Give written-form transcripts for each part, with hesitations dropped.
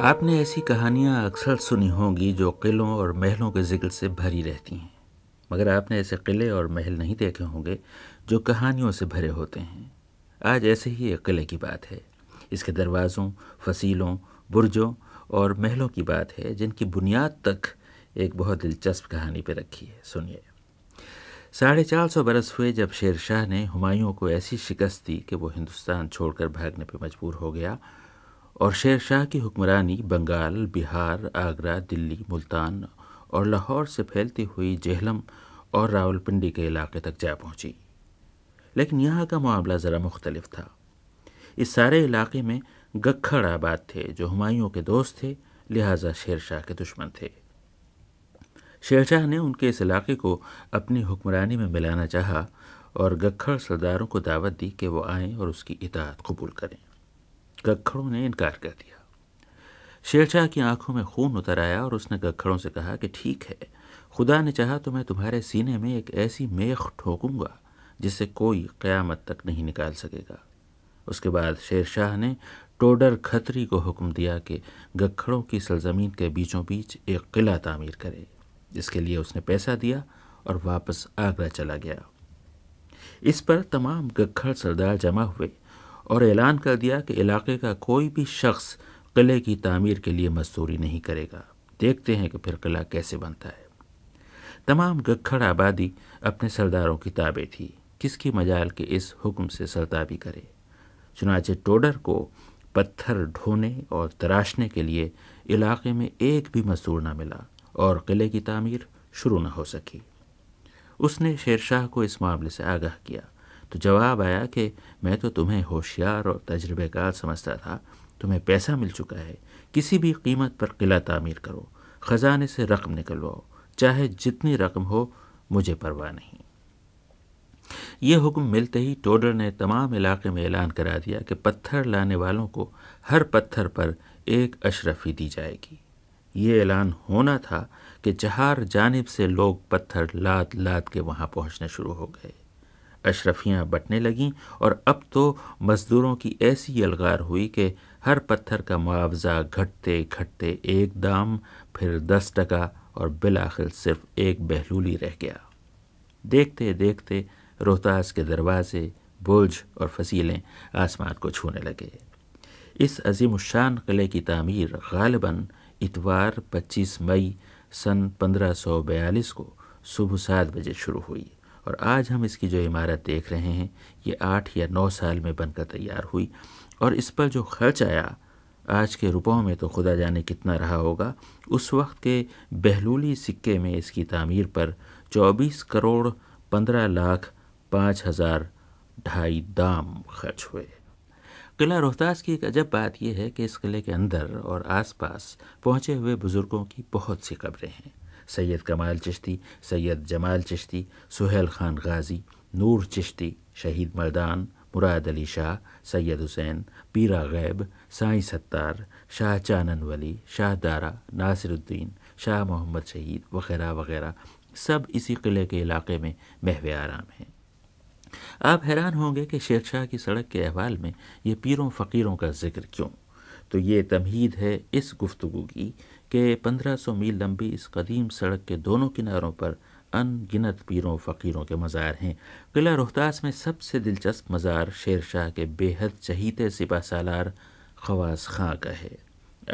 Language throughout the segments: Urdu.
آپ نے ایسی کہانیاں اکثر سنی ہوں گی جو قلعوں اور محلوں کے ذکر سے بھری رہتی ہیں، مگر آپ نے ایسے قلعے اور محل نہیں دیکھے ہوں گے جو کہانیوں سے بھرے ہوتے ہیں۔ آج ایسے ہی ایک قلعے کی بات ہے، اس کے دروازوں، فصیلوں، برجوں اور محلوں کی بات ہے جن کی بنیاد تک ایک بہت دلچسپ کہانی پہ رکھی ہے۔ سنیے۔ 450 برس ہوئے جب شیر شاہ نے ہمایوں کو ایسی شکست دی کہ وہ ہندوستان چھوڑ کر بھاگنے پہ مجبور ہو گیا، اور شیر شاہ کی حکمرانی بنگال، بہار، آگرہ، دلی، ملتان اور لاہور سے پھیلتی ہوئی جہلم اور راولپنڈی کے علاقے تک جا پہنچی۔ لیکن یہاں کا معاملہ ذرا مختلف تھا۔ اس سارے علاقے میں گکھڑ آباد تھے جو ہمایوں کے دوست تھے، لہٰذا شیر شاہ کے دشمن تھے۔ شیر شاہ نے ان کے اس علاقے کو اپنی حکمرانی میں ملانا چاہا اور گکھڑ سرداروں کو دعوت دی کہ وہ آئیں اور اس کی اطاعت قبول کریں۔ گکھڑوں نے انکار کر دیا۔ شیر شاہ کی آنکھوں میں خون اتر آیا اور اس نے گکھڑوں سے کہا کہ ٹھیک ہے، خدا نے چاہا تو میں تمہارے سینے میں ایک ایسی میخ ٹھوکوں گا جسے کوئی قیامت تک نہیں نکال سکے گا۔ اس کے بعد شیر شاہ نے ٹوڈر کھتری کو حکم دیا کہ گکھڑوں کی سرزمین کے بیچوں بیچ ایک قلعہ تعمیر کرے۔ اس کے لیے اس نے پیسہ دیا اور واپس آگرہ چلا گیا۔ اس پر تمام گکھڑ سردار جمع ہوئے اور اعلان کر دیا کہ علاقے کا کوئی بھی شخص قلعے کی تعمیر کے لیے مزدوری نہیں کرے گا، دیکھتے ہیں کہ پھر قلعہ کیسے بنتا ہے۔ تمام گکھڑ آبادی اپنے سرداروں کی تابع تھی، کس کی مجال کہ اس حکم سے سرتابی کرے۔ چنانچہ ٹوڈر کو پتھر ڈھونے اور تراشنے کے لیے علاقے میں ایک بھی مزدور نہ ملا اور قلعے کی تعمیر شروع نہ ہو سکی۔ اس نے شیر شاہ کو اس معاملے سے آگاہ کیا تو جواب آیا کہ میں تو تمہیں ہوشیار اور تجربہ کار سمجھتا تھا، تمہیں پیسہ مل چکا ہے، کسی بھی قیمت پر قلعہ تعمیر کرو، خزانے سے رقم نکلواؤ، چاہے جتنی رقم ہو، مجھے پرواہ نہیں۔ یہ حکم ملتے ہی ٹوڈر نے تمام علاقے میں اعلان کرا دیا کہ پتھر لانے والوں کو ہر پتھر پر ایک اشرفی دی جائے گی۔ یہ اعلان ہونا تھا کہ چہار جانب سے لوگ پتھر لاد لاد کے وہاں پہنچنے شروع ہو گئے۔ اشرفیاں بٹنے لگیں اور اب تو مزدوروں کی ایسی یلغار ہوئی کہ ہر پتھر کا معاوضہ گھٹتے گھٹتے 1 دام، پھر 10 ٹکا اور بالآخر صرف 1 بہلولی رہ گیا۔ دیکھتے دیکھتے روہتاس کے دروازے، برج اور فصیلیں آسمان کو چھونے لگے۔ اس عظیم الشان قلعے کی تعمیر غالباً اتوار 25 مئی سن 1542 کو صبح 7 بجے شروع ہوئی، اور آج ہم اس کی جو عمارت دیکھ رہے ہیں یہ 8 یا 9 سال میں بن کر تیار ہوئی، اور اس پر جو خرچ آیا آج کے روپوں میں تو خدا جانے کتنا رہا ہوگا۔ اس وقت کے بہلولی سکے میں اس کی تعمیر پر 24 کروڑ 15 لاکھ 5,000 دام خرچ ہوئے۔ قلعہ روہتاس کی ایک عجب بات یہ ہے کہ اس قلعے کے اندر اور آس پاس پہنچے ہوئے بزرگوں کی بہت سی قبریں ہیں۔ سید کمال چشتی، سید جمال چشتی، سہیل خان غازی، نور چشتی، شہید مردان، مراد علی شاہ، سید حسین، پیرا غیب، سائیں ستار، شاہ چانن ولی، شاہ دارا، ناصر الدین، شاہ محمد شہید وغیرہ وغیرہ، سب اسی قلعے کے علاقے میں محو آرام ہیں۔ آپ حیران ہوں گے کہ شیر شاہ کی سڑک کے احوال میں یہ پیروں فقیروں کا ذکر کیوں؟ تو یہ تمہید ہے اس گفتگو کی کہ 1500 میل لمبی اس قدیم سڑک کے دونوں کناروں پر ان گنت پیروں فقیروں کے مزار ہیں۔ قلعہ روہتاس میں سب سے دلچسپ مزار شیر شاہ کے بے حد چہیتے سپہ سالار خواص خاں کا ہے۔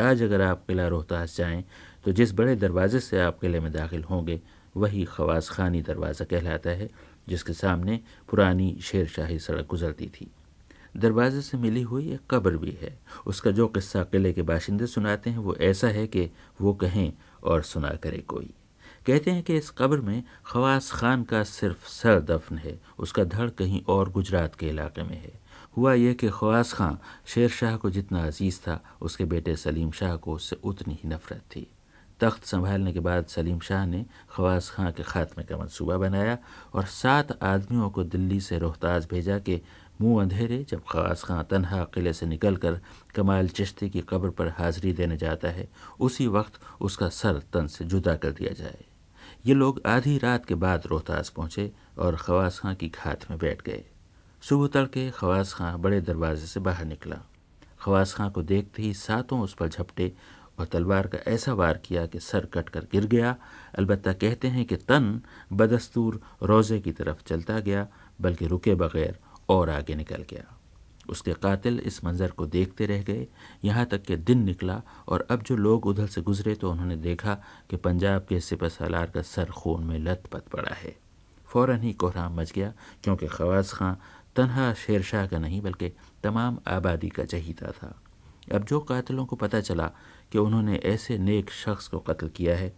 آج اگر آپ قلعہ روہتاس جائیں تو جس بڑے دروازے سے آپ قلعے میں داخل ہوں گے وہی خواص خانی دروازہ کہلاتا ہے، جس کے سامنے پرانی شیر شاہی سڑک گزرتی تھی۔ دروازے سے ملی ہوئی ایک قبر بھی ہے۔ اس کا جو قصہ قلعے کے باشندے سناتے ہیں وہ ایسا ہے کہ وہ کہیں اور سنا کرے کوئی۔ کہتے ہیں کہ اس قبر میں خواص خان کا صرف سر دفن ہے، اس کا دھڑ کہیں اور گجرات کے علاقے میں ہے۔ ہوا یہ کہ خواص خان شیر شاہ کو جتنا عزیز تھا، اس کے بیٹے سلیم شاہ کو اس سے اتنی ہی نفرت تھی۔ تخت سنبھالنے کے بعد سلیم شاہ نے خواص خاں کے خاتمے کا منصوبہ بنایا اور 7 آدمیوں کو دلی سے روہتاس بھیجا کہ منہ اندھیرے جب خواص خاں تنہا قلعے سے نکل کر کمال چشتی کی قبر پر حاضری دینے جاتا ہے، اسی وقت اس کا سر تن سے جدا کر دیا جائے۔ یہ لوگ آدھی رات کے بعد روہتاس پہنچے اور خواص خاں کی گھات میں بیٹھ گئے۔ صبح تڑکے خواص خاں بڑے دروازے سے باہر نکلا۔ خواص خاں کو دیکھتے ہی 7 اس پر جھپٹے اور تلوار کا ایسا وار کیا کہ سر کٹ کر گر گیا۔ البتہ کہتے ہیں کہ تن بدستور روزے کی طرف چلتا گیا، بلکہ رکے بغیر اور آگے نکل گیا۔ اس کے قاتل اس منظر کو دیکھتے رہ گئے، یہاں تک کہ دن نکلا اور اب جو لوگ ادھر سے گزرے تو انہوں نے دیکھا کہ پنجاب کے سپہ سالار کا سر خون میں لت پت پڑا ہے۔ فوراً ہی کوہرام مچ گیا، کیونکہ خواص خاں تنہا شیر شاہ کا نہیں بلکہ تمام آبادی کا چہیتا تھا۔ اب جو قاتلوں کو پتہ چلا کہ انہوں نے ایسے نیک شخص کو قتل کیا ہے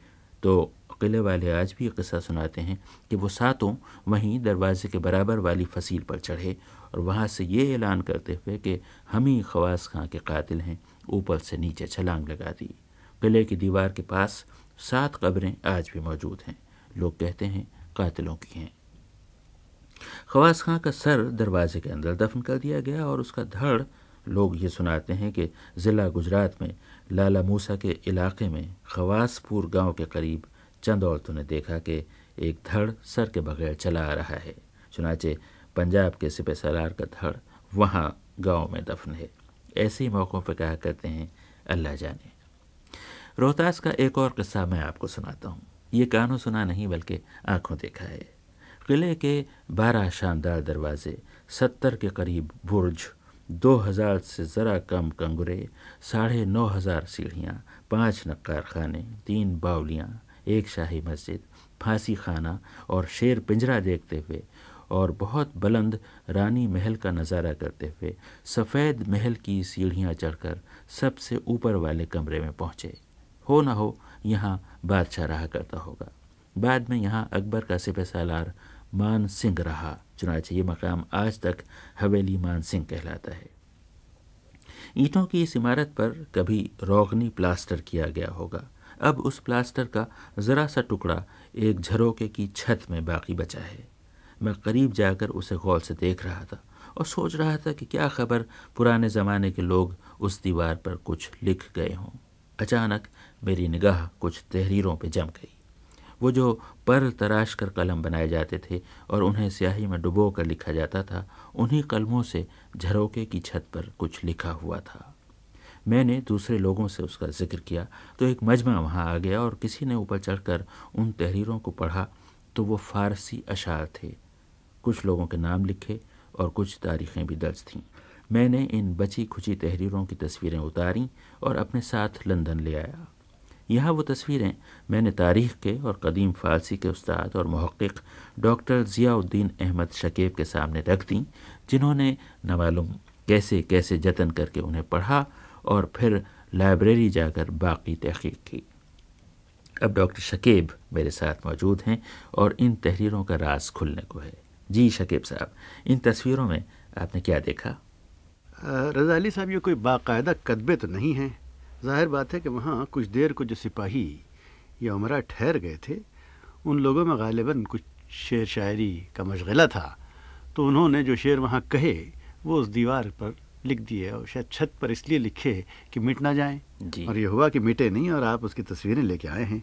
تو قلعے والے آج بھی قصہ سناتے ہیں کہ وہ ساتوں وہیں دروازے کے برابر والی فصیل پر چڑھے اور وہاں سے یہ اعلان کرتے ہوئے کہ ہم ہی خواص خاں کے قاتل ہیں، اوپر سے نیچے چھلانگ لگا دی۔ قلعے کی دیوار کے پاس 7 قبریں آج بھی موجود ہیں، لوگ کہتے ہیں قاتلوں کی ہیں۔ خواص خاں کا سر دروازے کے اندر دفن کر دیا گیا اور اس کا دھڑ، لوگ یہ سناتے ہیں کہ ضلع گجرات میں لالا موسیٰ کے علاقے میں خواص پور گاؤں کے قریب چند عورتوں نے دیکھا کہ ایک دھڑ سر کے بغیر چلا آ رہا ہے۔ چنانچہ پنجاب کے سپہ سالار کا دھڑ وہاں گاؤں میں دفن ہے۔ ایسے ہی موقعوں پہ کہا کرتے ہیں اللہ جانے۔ روہتاس کا ایک اور قصہ میں آپ کو سناتا ہوں، یہ کانوں سنا نہیں بلکہ آنکھوں دیکھا ہے۔ قلعے کے 12 شاندار دروازے، 70 کے قریب برج، 2000 سے ذرا کم کنگرے، 9500 سیڑھیاں، 5 نقار خانے، 3 باولیاں، 1 شاہی مسجد، پھانسی خانہ اور شیر پنجرہ دیکھتے ہوئے اور بہت بلند رانی محل کا نظارہ کرتے ہوئے سفید محل کی سیڑھیاں چڑھ کر سب سے اوپر والے کمرے میں پہنچے۔ ہو نہ ہو یہاں بادشاہ رہا کرتا ہوگا۔ بعد میں یہاں اکبر کا سپہ سالار مان سنگھ رہا، چنانچہ یہ مقام آج تک حویلی مان سنگھ کہلاتا ہے۔ اینٹوں کی اس عمارت پر کبھی روغنی پلاسٹر کیا گیا ہوگا، اب اس پلاسٹر کا ذرا سا ٹکڑا ایک جھروکے کی چھت میں باقی بچا ہے۔ میں قریب جا کر اسے غور سے دیکھ رہا تھا اور سوچ رہا تھا کہ کیا خبر پرانے زمانے کے لوگ اس دیوار پر کچھ لکھ گئے ہوں۔ اچانک میری نگاہ کچھ تحریروں پہ جم گئی، وہ جو پر تراش کر قلم بنائے جاتے تھے اور انہیں سیاہی میں ڈبو کر لکھا جاتا تھا، انہی قلموں سے جھروکے کی چھت پر کچھ لکھا ہوا تھا۔ میں نے دوسرے لوگوں سے اس کا ذکر کیا تو ایک مجمع وہاں آ گیا اور کسی نے اوپر چڑھ کر ان تحریروں کو پڑھا تو وہ فارسی اشعار تھے، کچھ لوگوں کے نام لکھے اور کچھ تاریخیں بھی درج تھیں۔ میں نے ان بچی کھچی تحریروں کی تصویریں اتاریں اور اپنے ساتھ لندن لے آیا۔ یہاں وہ تصویریں میں نے تاریخ کے اور قدیم فارسی کے استاد اور محقق ڈاکٹر ضیاء الدین احمد شکیب کے سامنے رکھ دیں، جنہوں نے نہ معلوم کیسے کیسے جتن کر کے انہیں پڑھا اور پھر لائبریری جا کر باقی تحقیق کی۔ اب ڈاکٹر شکیب میرے ساتھ موجود ہیں اور ان تحریروں کا راز کھلنے کو ہے۔ جی شکیب صاحب، ان تصویروں میں آپ نے کیا دیکھا؟ رضا علی صاحب، یہ کوئی باقاعدہ کتبے تو نہیں ہیں۔ ظاہر بات ہے کہ وہاں کچھ دیر کو جو سپاہی یا عمرہ ٹھہر گئے تھے، ان لوگوں میں غالباً کچھ شعر شاعری کا مشغلہ تھا، تو انہوں نے جو شعر وہاں کہے وہ اس دیوار پر لکھ دیے، اور شاید چھت پر اس لیے لکھے کہ مٹ نہ جائیں۔ جی۔ اور یہ ہوا کہ مٹے نہیں اور آپ اس کی تصویریں لے کے آئے ہیں۔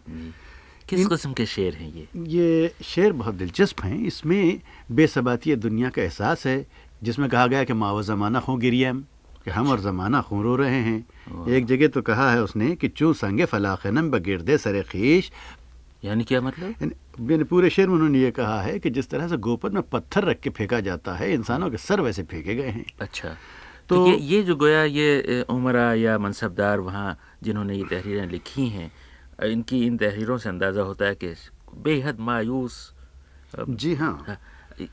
کس قسم کے شعر ہیں یہ شعر بہت دلچسپ ہیں۔ اس میں بے ثباتی دنیا کا احساس ہے، جس میں کہا گیا کہ ما و زمانہ خوں گریم، کہ ہم اور زمانہ خوں رو رہے ہیں۔ ایک جگہ تو کہا ہے اس نے کہ چوں سنگ فلاخنم بگردے سر خیش، یعنی کیا مطلب؟ یعنی پورے شعر میں انہوں نے یہ کہا ہے کہ جس طرح سے گوپر میں پتھر رکھ کے پھینکا جاتا ہے، انسانوں کے سر ویسے پھینکے گئے ہیں۔ اچھا، تو یہ جو گویا یہ عمرہ یا منصبدار وہاں جنہوں نے یہ تحریریں لکھی ہیں، ان تحریروں سے اندازہ ہوتا ہے کہ بے حد مایوس۔ جی ہاں،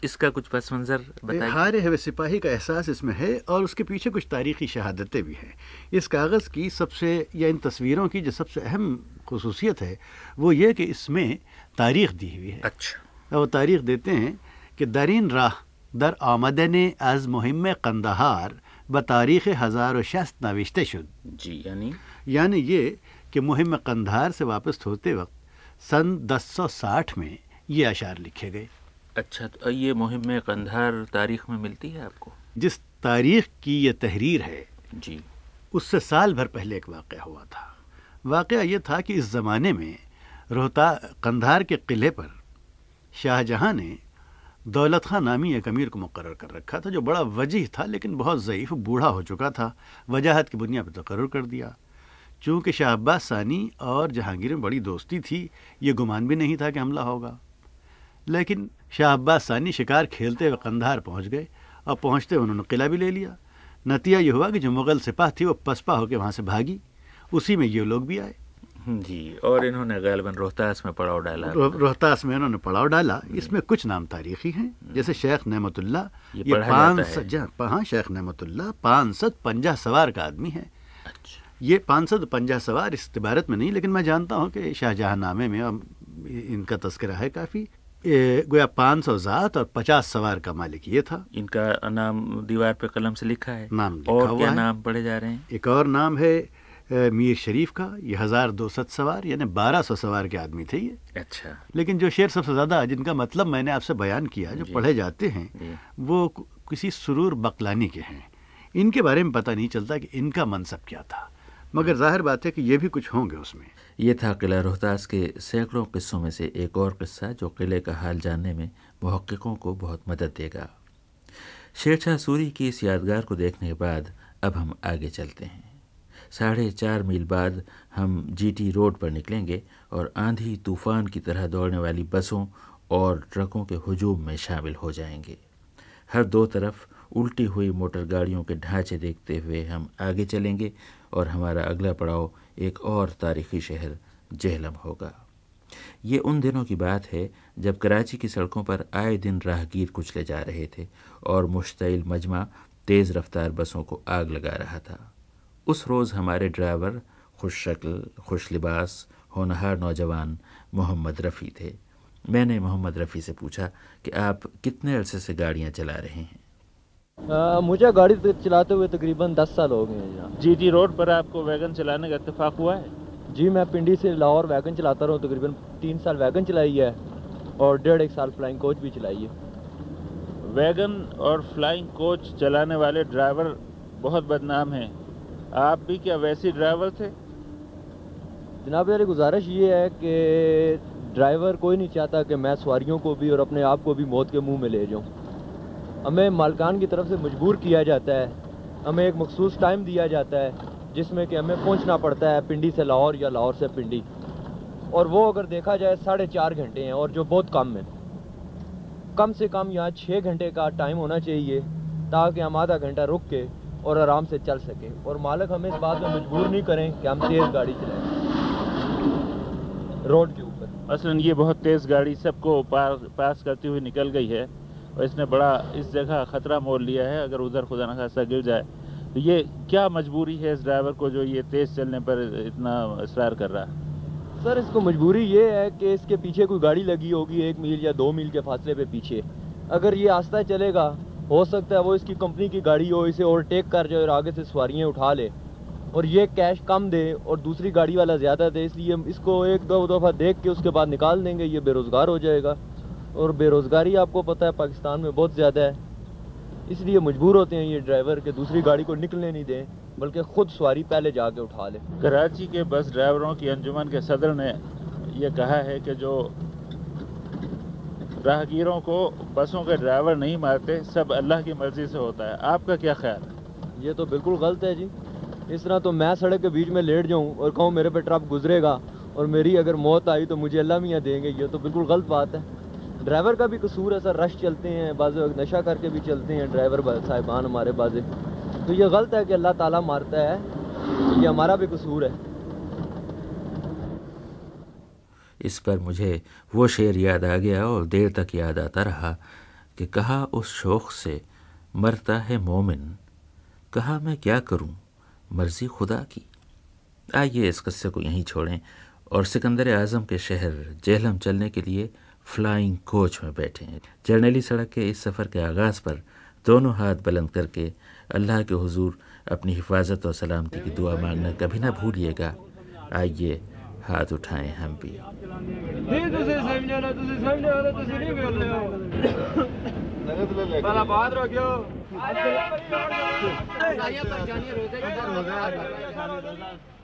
اس کا کچھ پس منظر بتائیے۔ ہار ہوئے سپاہی کا احساس اس میں ہے، اور اس کے پیچھے کچھ تاریخی شہادتیں بھی ہیں۔ اس کاغذ کی سب سے یا ان تصویروں کی جو سب سے اہم خصوصیت ہے وہ یہ کہ اس میں تاریخ دی ہوئی ہے۔ اچھا، وہ تاریخ دیتے ہیں کہ درین راہ در آمدن از مہم قندہار بتاریخ 1060 نوشتے شد۔ جی، یعنی یہ کہ مہم قندھار سے واپس ہوتے وقت سن 1060 میں یہ اشعار لکھے گئے۔ اچھا، تو یہ مہم قندھار تاریخ میں ملتی ہے آپ کو؟ جس تاریخ کی یہ تحریر ہے، جی، اس سے سال بھر پہلے ایک واقعہ ہوا تھا۔ واقعہ یہ تھا کہ اس زمانے میں قندھار کے قلعے پر شاہ جہاں نے دولت خان نامی ایک امیر کو مقرر کر رکھا تھا، جو بڑا وجیح تھا لیکن بہت ضعیف، بوڑھا ہو چکا تھا۔ وجاہت کی بنیاد پر تقرر کر دیا۔ چونکہ شاہ عباس ثانی اور جہانگیر میں بڑی دوستی تھی، یہ گمان بھی نہیں تھا کہ حملہ ہوگا، لیکن شاہ عباس ثانی شکار کھیلتے ہوئے قندھار پہنچ گئے اور پہنچتے انہوں نے قلعہ بھی لے لیا۔ نتیجہ یہ ہوا کہ جو مغل سپاہ تھی وہ پسپا ہو کے وہاں سے بھاگی، اسی میں یہ لوگ بھی آئے جی، اور انہوں نے غالباً روہتاس میں پڑاؤ ڈالا۔ روہتاس میں انہوں نے پڑاؤ ڈالا۔ اس میں کچھ نام تاریخی ہیں، جیسے شیخ نعمت اللہ، یہ 500 شیخ نعمت اللہ 550 سوار کا آدمی ہے۔ یہ 550 سوار اس عبارت میں نہیں، لیکن میں جانتا ہوں کہ شاہ جہاں نامے میں ان کا تذکرہ ہے کافی، گویا 500 ذات اور 50 سوار کا مالک یہ تھا۔ ان کا نام دیوار پہ قلم سے لکھا ہے، نام لکھا اور ہوا کیا ہے۔ نام پڑھے جا رہے ہیں؟ ایک اور نام ہے میر شریف کا، یہ 1200 سوار یعنی 1200 سوار کے آدمی تھے یہ۔ اچھا، لیکن جو شعر سب سے زیادہ جن کا مطلب میں نے آپ سے بیان کیا جو پڑھے جاتے ہیں وہ کسی سرور بقلانی کے ہیں۔ ان کے بارے میں پتہ نہیں چلتا کہ ان کا منصب کیا تھا، مگر ظاہر بات ہے کہ یہ بھی کچھ ہوں گے اس میں۔ یہ تھا قلعہ روہتاس کے سینکڑوں قصوں میں سے ایک اور قصہ جو قلعے کا حال جاننے میں محققوں کو بہت مدد دے گا۔ شیر شاہ سوری کی اس یادگار کو دیکھنے کے بعد اب ہم آگے چلتے ہیں۔ 4.5 میل بعد ہم جی ٹی روڈ پر نکلیں گے اور آندھی طوفان کی طرح دوڑنے والی بسوں اور ٹرکوں کے ہجوم میں شامل ہو جائیں گے۔ ہر دو طرف الٹی ہوئی موٹر گاڑیوں کے ڈھانچے دیکھتے ہوئے ہم آگے چلیں گے اور ہمارا اگلا پڑاؤ ایک اور تاریخی شہر جہلم ہوگا۔ یہ ان دنوں کی بات ہے جب کراچی کی سڑکوں پر آئے دن راہگیر کچلے جا رہے تھے اور مشتعل مجمع تیز رفتار بسوں کو آگ لگا رہا تھا۔ اس روز ہمارے ڈرائیور خوش شکل، خوش لباس، ہونہار نوجوان محمد رفیع تھے۔ میں نے محمد رفیع سے پوچھا کہ آپ کتنے عرصے سے گاڑیاں چلا رہے ہیں؟ مجھے گاڑی چلاتے ہوئے تقریباً 10 سال ہو گئے ہیں جناب۔ جی ٹی روڈ پر آپ کو ویگن چلانے کا اتفاق ہوا ہے؟ جی، میں پنڈی سے لاہور ویگن چلاتا رہا ہوں، تقریباً 3 سال ویگن چلائی ہے اور 1.5 سال فلائنگ کوچ بھی چلائی ہے۔ ویگن اور فلائنگ کوچ چلانے والے ڈرائیور بہت بدنام ہیں، آپ بھی کیا ویسی ڈرائیور تھے؟ جناب میری گزارش یہ ہے کہ ڈرائیور کوئی نہیں چاہتا کہ میں سواریوں کو بھی اور اپنے آپ کو بھی موت کے منہ میں لے جاؤں۔ ہمیں مالکان کی طرف سے مجبور کیا جاتا ہے، ہمیں ایک مخصوص ٹائم دیا جاتا ہے جس میں کہ ہمیں پہنچنا پڑتا ہے پنڈی سے لاہور یا لاہور سے پنڈی، اور وہ اگر دیکھا جائے 4.5 گھنٹے ہیں، اور جو بہت کم ہے۔ کم سے کم یہاں 6 گھنٹے کا ٹائم ہونا چاہیے تاکہ ہم آدھا گھنٹہ رک کے اور آرام سے چل سکیں، اور مالک ہمیں اس بات میں مجبور نہیں کریں کہ ہم تیز گاڑی چلائیں روڈ کے اوپر۔ مثلاً یہ بہت تیز گاڑی سب کو پاس کرتی ہوئی نکل گئی ہے اور اس نے بڑا اس جگہ خطرہ مول لیا ہے، اگر ادھر خدا نخواستہ گر جائے تو یہ کیا مجبوری ہے اس ڈرائیور کو جو یہ تیز چلنے پر اتنا اصرار کر رہا ہے؟ سر، اس کو مجبوری یہ ہے کہ اس کے پیچھے کوئی گاڑی لگی ہوگی 1 میل یا 2 میل کے فاصلے پہ پیچھے، اگر یہ آہستہ چلے گا ہو سکتا ہے وہ اس کی کمپنی کی گاڑی ہو، اسے اوورٹیک کر جائے اور آگے سے سواریاں اٹھا لے اور یہ کیش کم دے اور دوسری گاڑی والا زیادہ دے، اس لیے اس کو 1-2 دفعہ دیکھ کے اس کے بعد نکال دیں گے، یہ بے روزگار ہو جائے گا، اور بے روزگاری آپ کو پتہ ہے پاکستان میں بہت زیادہ ہے، اس لیے مجبور ہوتے ہیں یہ ڈرائیور کہ دوسری گاڑی کو نکلنے نہیں دیں بلکہ خود سواری پہلے جا کے اٹھا لے۔ کراچی کے بس ڈرائیوروں کی انجمن کے صدر نے یہ کہا ہے کہ جو راہگیروں کو بسوں کے ڈرائیور نہیں مارتے، سب اللہ کی مرضی سے ہوتا ہے، آپ کا کیا خیال ہے؟ یہ تو بالکل غلط ہے جی، اس طرح تو میں سڑک کے بیچ میں لیٹ جاؤں اور کہوں میرے پہ ٹرک گزرے گا اور میری اگر موت آئی تو مجھے اللہ میاں دیں گے، یہ تو بالکل غلط بات ہے۔ ڈرائیور کا بھی قصور ہے سر، رش چلتے ہیں، بعض وقت نشہ کر کے بھی چلتے ہیں ڈرائیور صاحبان ہمارے بازے، تو یہ غلط ہے کہ اللہ تعالیٰ مارتا ہے، یہ ہمارا بھی قصور ہے۔ اس پر مجھے وہ شعر یاد آ گیا اور دیر تک یاد آتا رہا کہ کہا اس شوق سے مرتا ہے مومن، کہا میں کیا کروں مرضی خدا کی۔ آئیے اس قصے کو یہیں چھوڑیں اور سکندر اعظم کے شہر جہلم چلنے کے لیے فلائنگ کوچ میں بیٹھیں۔ جرنیلی سڑک کے اس سفر کے آغاز پر دونوں ہاتھ بلند کر کے اللہ کے حضور اپنی حفاظت اور سلامتی کی دعا مانگنا کبھی نہ بھولیے گا۔ آئیے ہاتھ اٹھائیں ہم بھی۔ بات